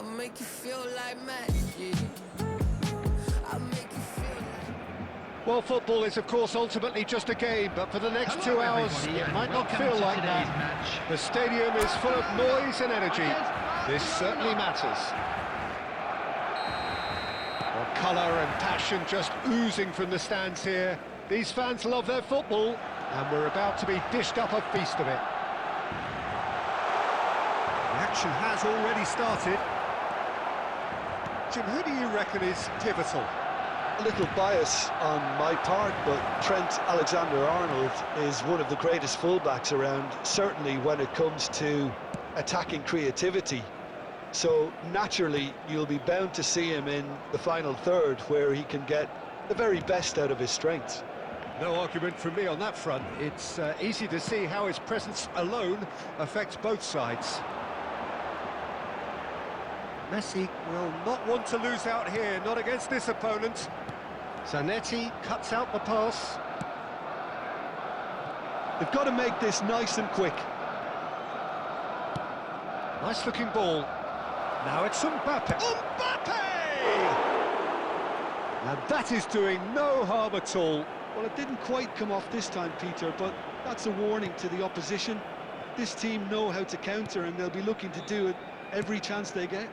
I'll make you feel like magic. I'll make you feel like... Well, football is, of course, ultimately just a game, but for the next 2 hours, it might not feel like that. The stadium is full of noise and energy. This certainly matters. Well, colour and passion just oozing from the stands here. These fans love their football, and we're about to be dished up a feast of it. The action has already started. Jim, who do you reckon is pivotal? A little bias on my part, but Trent Alexander-Arnold is one of the greatest fullbacks around, certainly when it comes to attacking creativity. So naturally, you'll be bound to see him in the final third, where he can get the very best out of his strengths. No argument from me on that front. It's easy to see how his presence alone affects both sides. Messi will not want to lose out here, not against this opponent. Zanetti cuts out the pass. They've got to make this nice and quick. Nice looking ball. Now it's Mbappe. Mbappe! And that is doing no harm at all. Well, it didn't quite come off this time, Peter, but that's a warning to the opposition. This team know how to counter, and they'll be looking to do it every chance they get.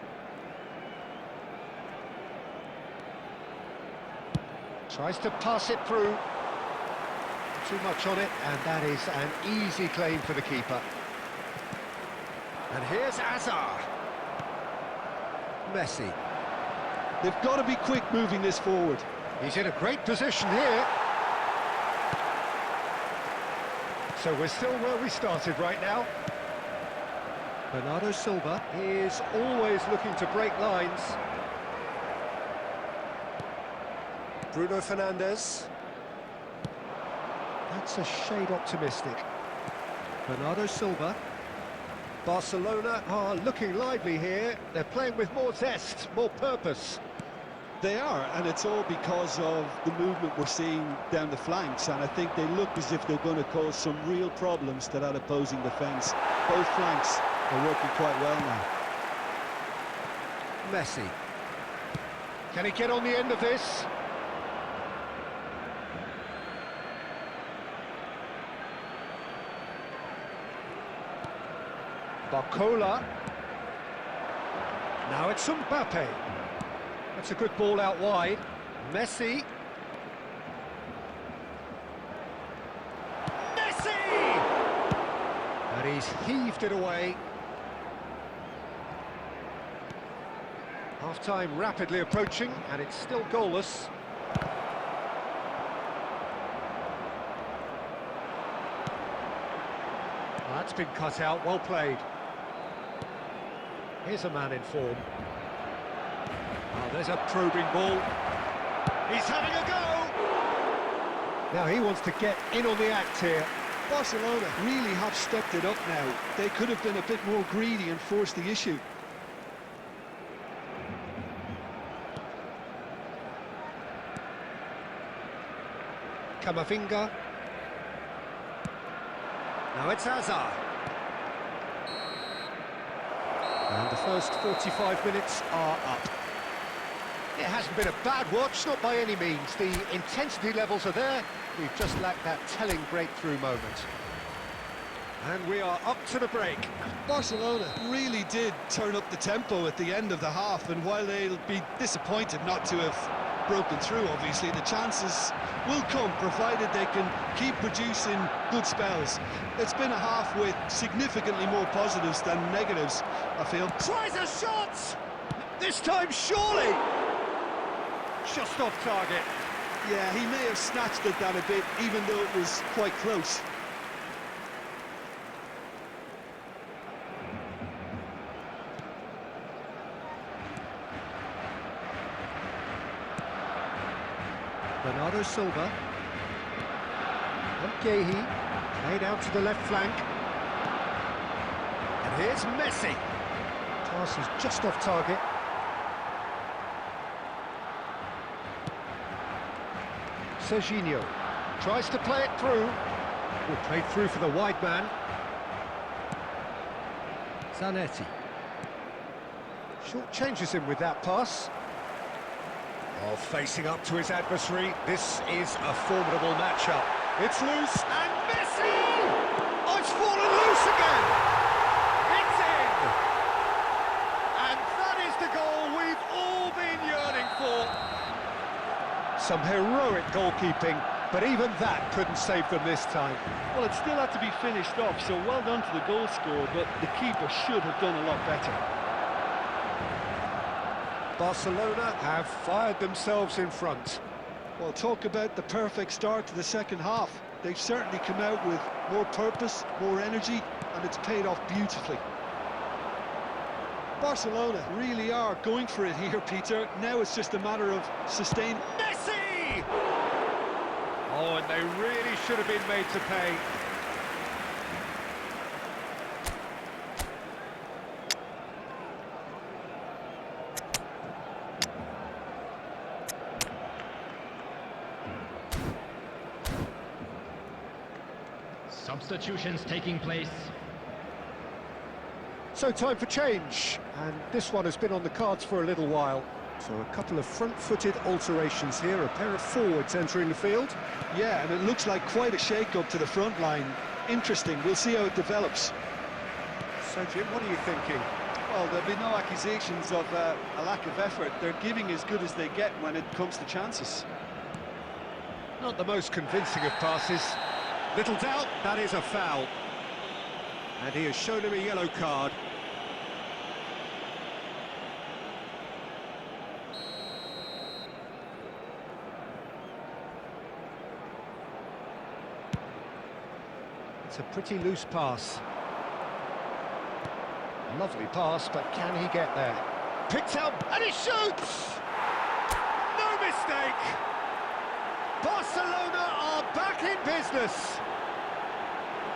Tries to pass it through. Too much on it, and that is an easy claim for the keeper. And here's Hazard. Messi. They've got to be quick moving this forward. He's in a great position here. So we're still where we started right now. Bernardo Silva is always looking to break lines. Bruno Fernandes. That's a shade optimistic. Bernardo Silva. Barcelona are looking lively here. They're playing with more zest, more purpose. They are, and it's all because of the movement we're seeing down the flanks, and I think they look as if they're going to cause some real problems to that opposing defence. Both flanks are working quite well now. Messi. Can he get on the end of this? Barcola. Now it's Mbappe. That's a good ball out wide. Messi. Messi! And he's heaved it away. Half-time rapidly approaching, and it's still goalless. That's been cut out, well played. Here's a man in form. Oh, there's a probing ball. He's having a go! Now he wants to get in on the act here. Barcelona really have stepped it up now. They could have been a bit more greedy and forced the issue. Camavinga. Now it's Hazard. And the first 45 minutes are up. It hasn't been a bad watch, not by any means. The intensity levels are there. We've just lacked that telling breakthrough moment. And we are up to the break. Barcelona really did turn up the tempo at the end of the half, and while they'll be disappointed not to have broken through, obviously, the chances will come, provided they can keep producing good spells. It's been a half with significantly more positives than negatives, I feel. Tries a shot! This time, surely! Just off target. Yeah, he may have snatched at that a bit, even though it was quite close. Bernardo Silva. And Gehi. Played out to the left flank. And here's Messi. Pass is just off target. Serginho tries to play it through. Will play through for the wide man. Zanetti. Short changes him with that pass. Oh, facing up to his adversary, this is a formidable matchup. It's loose, and Messi! Oh, it's fallen loose again! It's in! And that is the goal we've all been yearning for. Some heroic goalkeeping, but even that couldn't save them this time. Well, it still had to be finished off, so well done to the goal scorer, but the keeper should have done a lot better. Barcelona have fired themselves in front. Well, talk about the perfect start to the second half. They've certainly come out with more purpose, more energy, and it's paid off beautifully. Barcelona really are going for it here, Peter. Now it's just a matter of sustaining. Messi! Oh, and they really should have been made to pay. Substitutions taking place. So time for change, and this one has been on the cards for a little while. So a couple of front-footed alterations here, a pair of forwards entering the field. Yeah, and it looks like quite a shake-up to the front line. Interesting, we'll see how it develops. So Jim, what are you thinking? Well, there'll be no accusations of a lack of effort. They're giving as good as they get when it comes to chances. Not the most convincing of passes. Little doubt, that is a foul. And he has shown him a yellow card. It's a pretty loose pass. Lovely pass, but can he get there? Picked up, and he shoots! No mistake! Barcelona are back in business.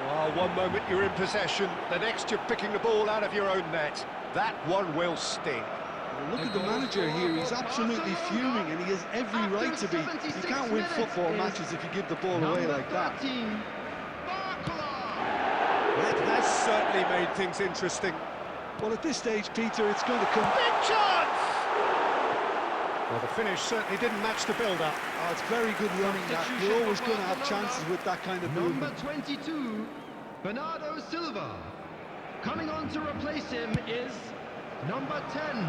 Well, one moment you're in possession, the next you're picking the ball out of your own net. That one will sting. Look at the manager here, he's absolutely fuming and he has every right to be. You can't win football matches if you give the ball away like that. That has certainly made things interesting. Well, at this stage, Peter, it's going to come... Big chance! Well, the finish certainly didn't match the build-up. Oh, it's very good running, that. You're always going to have chances with that kind of movement. Number 22, Bernardo Silva. Coming on to replace him is number 10,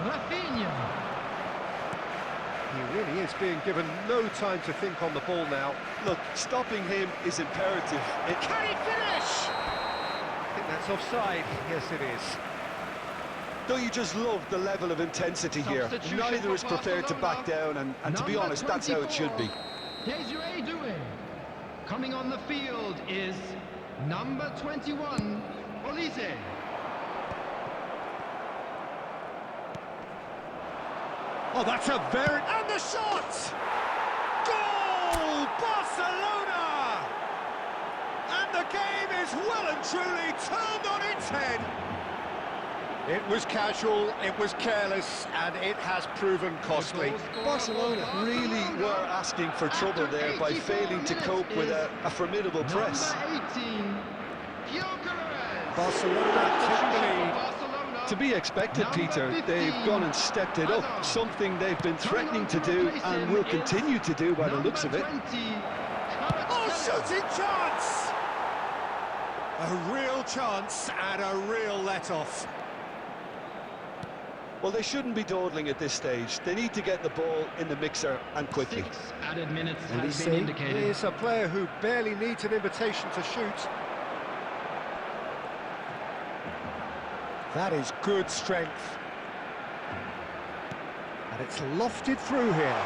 Rafinha. He really is being given no time to think on the ball now. Look, stopping him is imperative. Can he finish? I think that's offside. Yes, it is. Don't you just love the level of intensity here? Neither is prepared to back down, and to be honest, that's how it should be. Desiree Doué. Coming on the field is number 21, Olise. Oh, that's a very... And the shot! Goal! Barcelona! And the game is well and truly turned on its head. It was casual, it was careless, and it has proven costly. Barcelona really were asking for trouble there by failing to cope with a formidable press. Number 18, Gyökeres. Barcelona took the lead. To be expected, Peter. They've gone and stepped it up, something they've been threatening to do and will continue to do by the looks of it. Oh, shooting chance! A real chance and a real let-off. Well, they shouldn't be dawdling at this stage. They need to get the ball in the mixer and quickly. 6 added minutes And has been indicated. He is a player who barely needs an invitation to shoot. That is good strength. And it's lofted through here.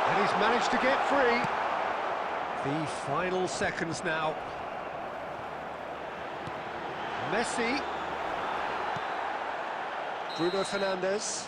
And he's managed to get free. The final seconds now. Messi. Bruno Fernandes.